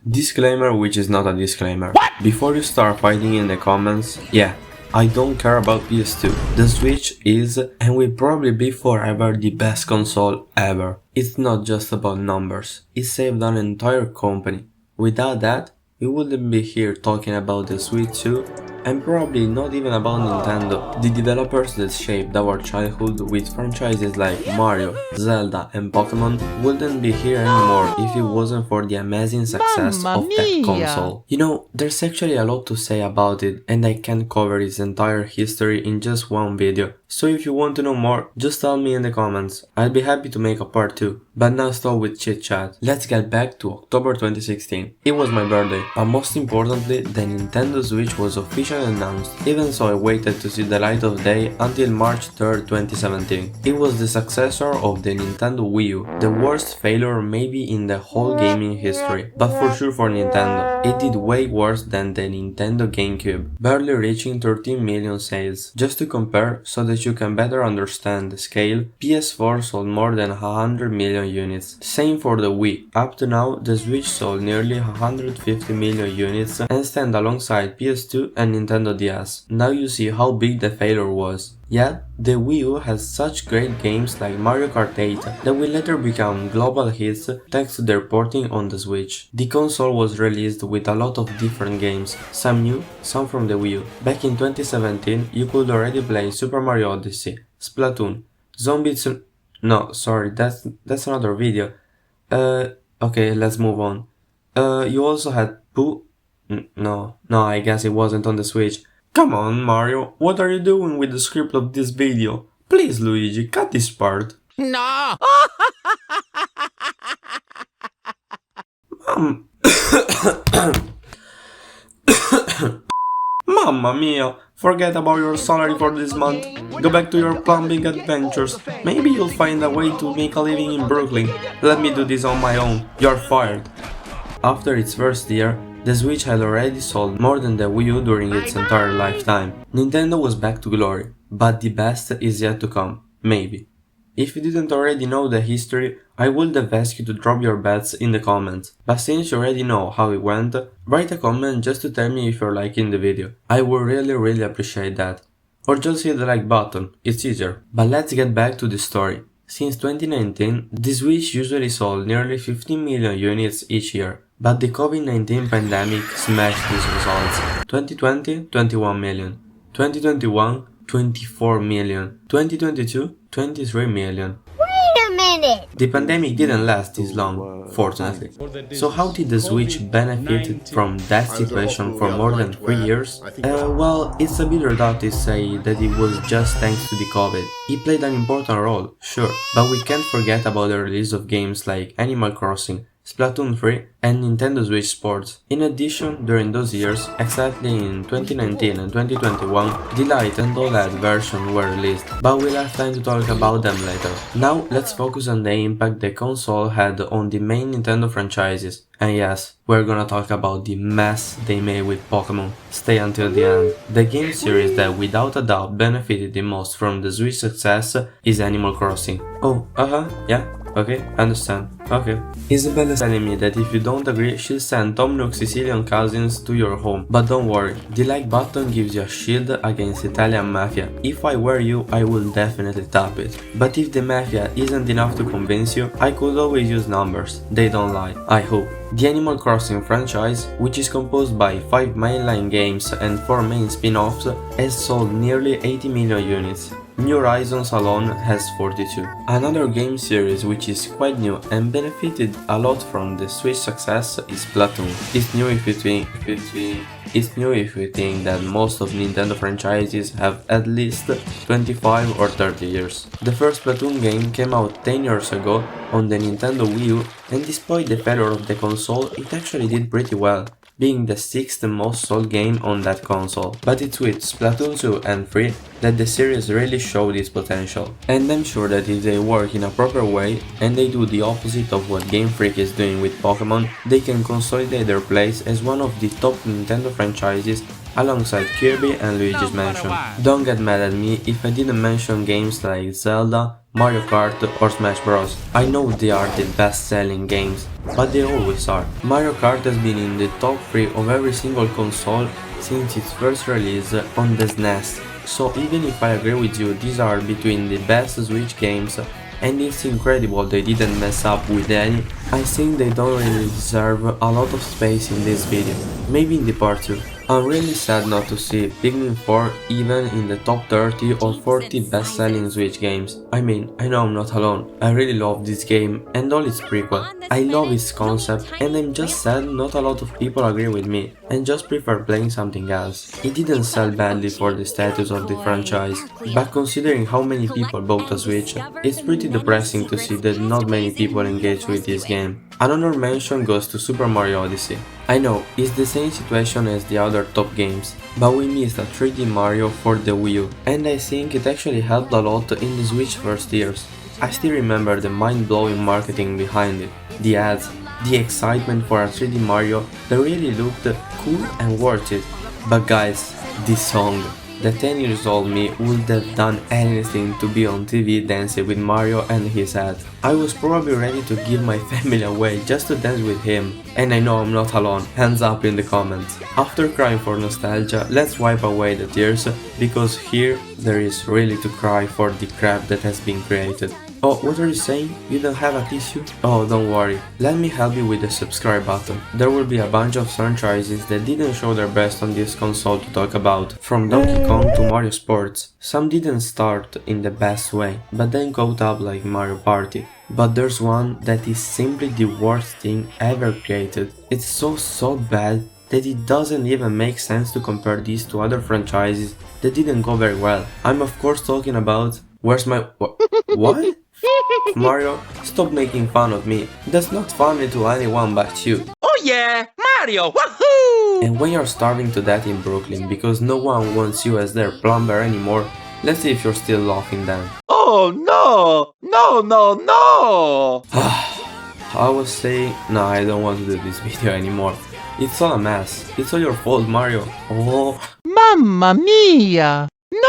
Disclaimer which is not a disclaimer. What? Before you start fighting in the comments, yeah, I don't care about PS2. The Switch is and will probably be forever the best console ever. It's not just about numbers, it saved an entire company. Without that, we wouldn't be here talking about the Switch 2 and probably not even about Nintendo, the developers that shaped our childhood with franchises like Mario, Zelda and Pokémon wouldn't be here anymore if it wasn't for the amazing success of that console. You know, there's actually a lot to say about it and I can't cover its entire history in just one video, so if you want to know more, just tell me in the comments, I'll be happy to make a part 2. But now stop with chit chat, let's get back to October 2016. It was my birthday, but most importantly, the Nintendo Switch was officially announced, even so I waited to see the light of day until March 3rd, 2017. It was the successor of the Nintendo Wii U, the worst failure maybe in the whole gaming history, but for sure for Nintendo. It did way worse than the Nintendo GameCube, barely reaching 13 million sales. Just to compare, so that you can better understand the scale, PS4 sold more than 100 million units. Same for the Wii. Up to now, the Switch sold nearly 150 million units and stand alongside PS2 and Nintendo DS. Now you see how big the failure was. Yet, the Wii U has such great games like Mario Kart 8 that will later become global hits thanks to their porting on the Switch. The console was released with a lot of different games, some new, some from the Wii U. Back in 2017, you could already play Super Mario Odyssey, Splatoon, No, sorry, that's another video. Okay, let's move on. You also had No, I guess it wasn't on the Switch. Come on, Mario, what are you doing with the script of this video? Please, Luigi, cut this part. No! Mamma mia, forget about your salary for this month. Go back to your plumbing adventures. Maybe you'll find a way to make a living in Brooklyn. Let me do this on my own. You're fired. After its first year, the Switch had already sold more than the Wii U during its entire lifetime. Nintendo was back to glory, but the best is yet to come. Maybe. If you didn't already know the history, I would have asked you to drop your bets in the comments, but since you already know how it went, write a comment just to tell me if you're liking the video. I would really appreciate that. Or just hit the like button, it's easier. But let's get back to the story. Since 2019, the Switch usually sold nearly 15 million units each year, but the COVID-19 pandemic smashed these results. 2020, 21 million. 2021, 24 million. 2022, 23 million. Wait a minute! The pandemic didn't last this long, fortunately. So how did the Switch benefit from that situation for more than 3 years? Well, it's a bit reductive to say that it was just thanks to the COVID. It played an important role, sure, but we can't forget about the release of games like Animal Crossing, Splatoon 3 and Nintendo Switch Sports. In addition, during those years, exactly in 2019 and 2021, the Lite and OLED version were released, but we'll have time to talk about them later. Now let's focus on the impact the console had on the main Nintendo franchises. And yes, we're gonna talk about the mess they made with Pokémon. Stay until the end. The game series that without a doubt benefited the most from the Switch success is Animal Crossing. Oh, yeah. Okay, understand. Okay. Isabella is telling me that if you don't agree, she'll send Tom Nook's Sicilian cousins to your home. But don't worry, the like button gives you a shield against Italian mafia. If I were you, I will definitely tap it. But if the mafia isn't enough to convince you, I could always use numbers. They don't lie. I hope. The Animal Crossing franchise, which is composed by 5 mainline games and 4 main spin-offs, has sold nearly 80 million units. New Horizons alone has 42. Another game series which is quite new and benefited a lot from the Switch success is Splatoon. It's new if you think that most of Nintendo franchises have at least 25 or 30 years. The first Splatoon game came out 10 years ago on the Nintendo Wii U, and despite the failure of the console, it actually did pretty well, being the 6th most sold game on that console. But it's with Splatoon 2 and 3 that the series really showed its potential. And I'm sure that if they work in a proper way and they do the opposite of what Game Freak is doing with Pokémon, they can consolidate their place as one of the top Nintendo franchises alongside Kirby and Luigi's Mansion. Don't get mad at me if I didn't mention games like Zelda, Mario Kart or Smash Bros. I know they are the best-selling games, but they always are. Mario Kart has been in the top 3 of every single console since its first release on the SNES, so even if I agree with you these are between the best Switch games, and it's incredible they didn't mess up with any, I think they don't really deserve a lot of space in this video, maybe in the part 2. I'm really sad not to see Pikmin 4 even in the top 30 or 40 best-selling Switch games. I mean, I know I'm not alone. I really love this game and all its prequel. I love its concept and I'm just sad not a lot of people agree with me and just prefer playing something else. It didn't sell badly for the status of the franchise, but considering how many people bought a Switch, it's pretty depressing to see that not many people engage with this game. Another mention goes to Super Mario Odyssey. I know, it's the same situation as the other top games, but we missed a 3D Mario for the Wii U, and I think it actually helped a lot in the Switch first years. I still remember the mind-blowing marketing behind it, the ads, the excitement for a 3D Mario that really looked cool and worth it. But guys, this song. The 10 years old me would have done anything to be on TV dancing with Mario and his hat. I was probably ready to give my family away just to dance with him. And I know I'm not alone, hands up in the comments. After crying for nostalgia, let's wipe away the tears, because here there is really to cry for the crap that has been created. Oh, what are you saying? You don't have a tissue? Oh, don't worry. Let me help you with the subscribe button. There will be a bunch of franchises that didn't show their best on this console to talk about, from Donkey Kong to Mario Sports. Some didn't start in the best way, but then caught up like Mario Party. But there's one that is simply the worst thing ever created. It's so bad that it doesn't even make sense to compare these to other franchises that didn't go very well. I'm of course talking about... Where's my... What? Mario, stop making fun of me. That's not funny to anyone but you. Oh yeah, Mario, woohoo! And when you're starving to death in Brooklyn because no one wants you as their plumber anymore, let's see if you're still laughing then. Oh no! No! I was saying, no, I don't want to do this video anymore. It's all a mess. It's all your fault, Mario. Oh. Mamma mia! No!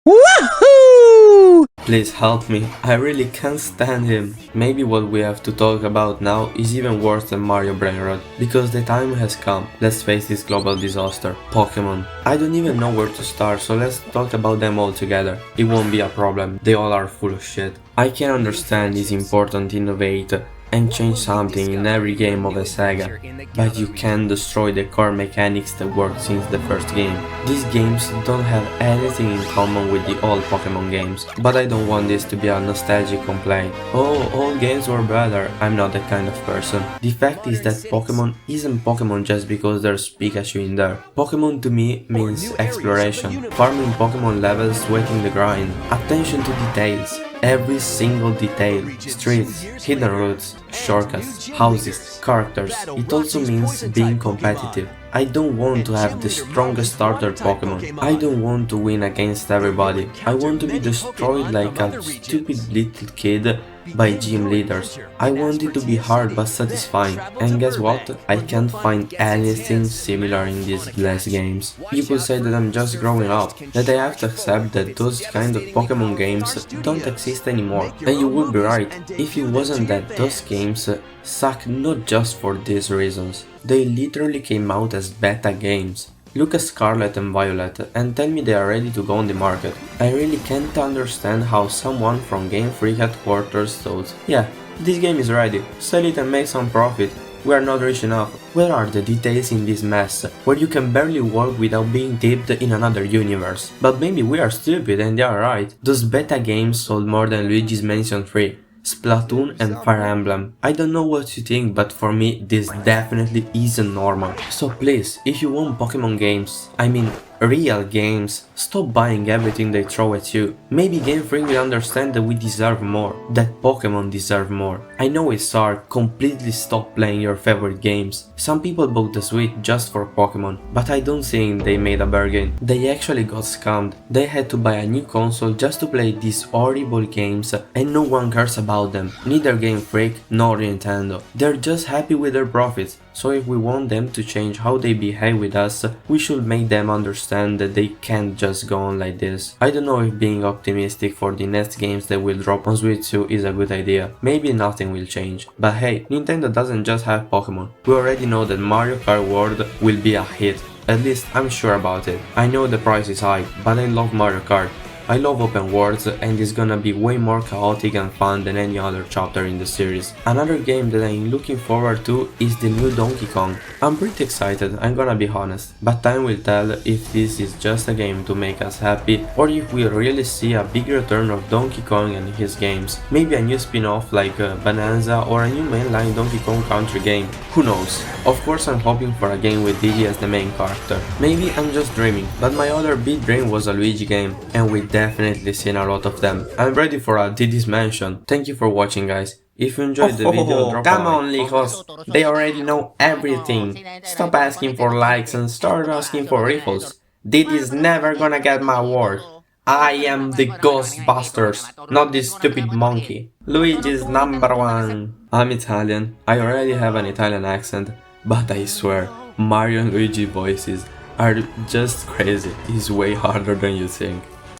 Woohoo! Please help me, I really can't stand him. Maybe what we have to talk about now is even worse than Mario Brain Rot, because the time has come. Let's face this global disaster, Pokémon. I don't even know where to start, so let's talk about them all together. It won't be a problem, they all are full of shit. I can understand it's important to innovate and change something in every game of a saga, but you can't destroy the core mechanics that worked since the first game. These games don't have anything in common with the old Pokémon games, but I don't want this to be a nostalgic complaint. Oh, old games were better, I'm not that kind of person. The fact is that Pokémon isn't Pokémon just because there's Pikachu in there. Pokémon to me means exploration, farming Pokémon levels, waiting the grind, attention to details. Every single detail, streets, hidden routes, shortcuts, houses, characters. It also means being competitive. I don't want to have the strongest starter Pokémon. I don't want to win against everybody. I want to be destroyed like a stupid little kid by gym leaders. I want it to be hard but satisfying. And guess what? I can't find anything similar in these last games. People say that I'm just growing up, that I have to accept that those kind of Pokémon games don't exist anymore. And you would be right, if it wasn't that those games suck not just for these reasons. They literally came out as beta games. Look at Scarlet and Violet and tell me they are ready to go on the market. I really can't understand how someone from Game Freak headquarters thought, yeah, this game is ready, sell it and make some profit. We are not rich enough. Where are the details in this mess, where you can barely walk without being tipped in another universe? But maybe we are stupid and they are right. Those beta games sold more than Luigi's Mansion 3, Splatoon and Fire Emblem. I don't know what you think, but for me this definitely isn't normal. So please, if you want Pokemon games, I mean real games, stop buying everything they throw at you. Maybe Game Freak will understand that we deserve more, that Pokemon deserve more. I know it's hard, completely stop playing your favorite games. Some people bought the Switch just for Pokemon, but I don't think they made a bargain. They actually got scammed. They had to buy a new console just to play these horrible games and no one cares about them. Neither Game Freak nor Nintendo. They're just happy with their profits. So if we want them to change how they behave with us, we should make them understand understand that they can't just go on like this. I don't know if being optimistic for the next games that will drop on Switch 2 is a good idea. Maybe nothing will change. But hey, Nintendo doesn't just have Pokémon. We already know that Mario Kart World will be a hit. At least I'm sure about it. I know the price is high, but I love Mario Kart. I love open worlds and it's gonna be way more chaotic and fun than any other chapter in the series. Another game that I'm looking forward to is the new Donkey Kong. I'm pretty excited, I'm gonna be honest, but time will tell if this is just a game to make us happy or if we'll really see a big return of Donkey Kong and his games. Maybe a new spin-off like Bananza or a new mainline Donkey Kong Country game, who knows. Of course I'm hoping for a game with Diddy as the main character. Maybe I'm just dreaming, but my other big dream was a Luigi game, and with definitely seen a lot of them. I'm ready for a Diddy's Mansion. Thank you for watching, guys. If you enjoyed the video, drop come a like. on, Licos. They already know everything. Stop asking for likes and start asking for refills. Diddy's never gonna get my award. I am the Ghostbusters, not this stupid monkey. Luigi's #1. I'm Italian. I already have an Italian accent, but I swear, Mario and Luigi voices are just crazy. It's way harder than you think.